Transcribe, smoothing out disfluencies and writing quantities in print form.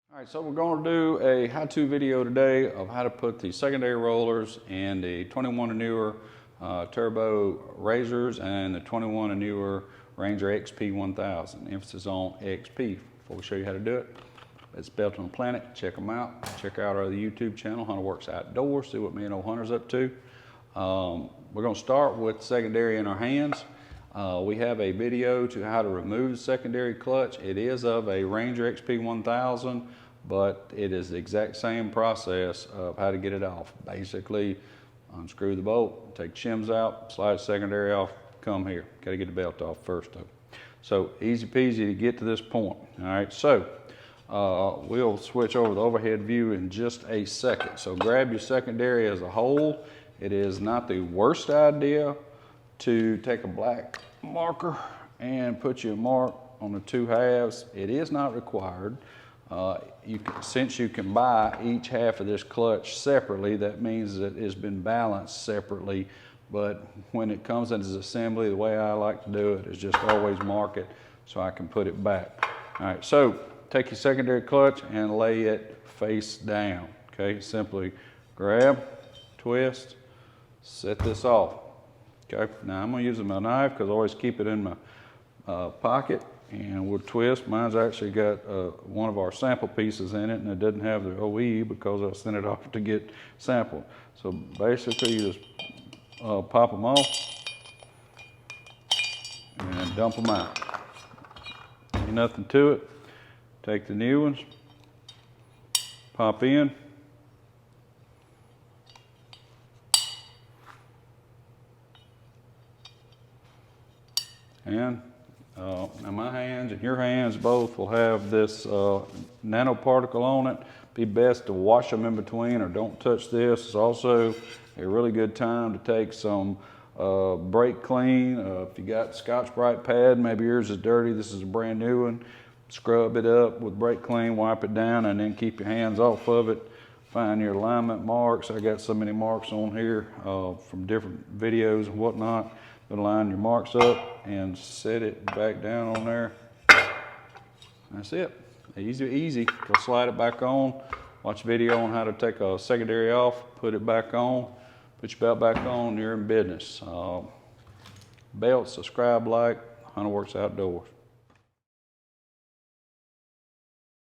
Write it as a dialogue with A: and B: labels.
A: All right, so we're going to do a how-to video today of how to put the secondary rollers in the 21 and newer turbo RZRs and the 21 and newer Ranger XP 1000. Emphasis on XP. Before we show you how to do it, it's Built on the Planet. Check them out. Check out our other YouTube channel, Hunterworks Outdoors. See what me and old Hunter's up to. We're going to start with secondary in our hands. We have a video to how to remove the secondary clutch. It is of a Ranger XP 1000, but it is the exact same process of how to get it off. Basically, unscrew the bolt, take the shims out, slide the secondary off, come here. Got to get the belt off first though. So easy peasy to get to this point. All right, so we'll switch over the overhead view in just a second. So grab your secondary as a whole. It is not the worst idea to take a black marker and put your mark on the two halves. It is not required. Since you can buy each half of this clutch separately, that means that it's been balanced separately. But when it comes into assembly, the way I like to do it is just always mark it so I can put it back. All right, so take your secondary clutch and lay it face down. Okay, simply grab, twist, set this off. Okay, now I'm going to use my knife because I always keep it in my pocket, and we'll twist. Mine's actually got one of our sample pieces in it, and it doesn't have the OE because I sent it off to get sampled. So basically you just pop them off and dump them out. Ain't nothing to it. Take the new ones, pop in, and now my hands and your hands both will have this nanoparticle on it. Be best to wash them in between or don't touch this. It's also a really good time to take some brake clean. If you got Scotch-Brite pad, maybe yours is dirty, this is a brand new one. Scrub it up with brake clean, wipe it down, and then keep your hands off of it. Find your alignment marks. I got so many marks on here from different videos and whatnot. But line your marks up and set it back down on there. That's it. Easy, easy. Go slide it back on. Watch a video on how to take a secondary off, put it back on, put your belt back on, you're in business. Belt, subscribe, like, Hunterworks Outdoors.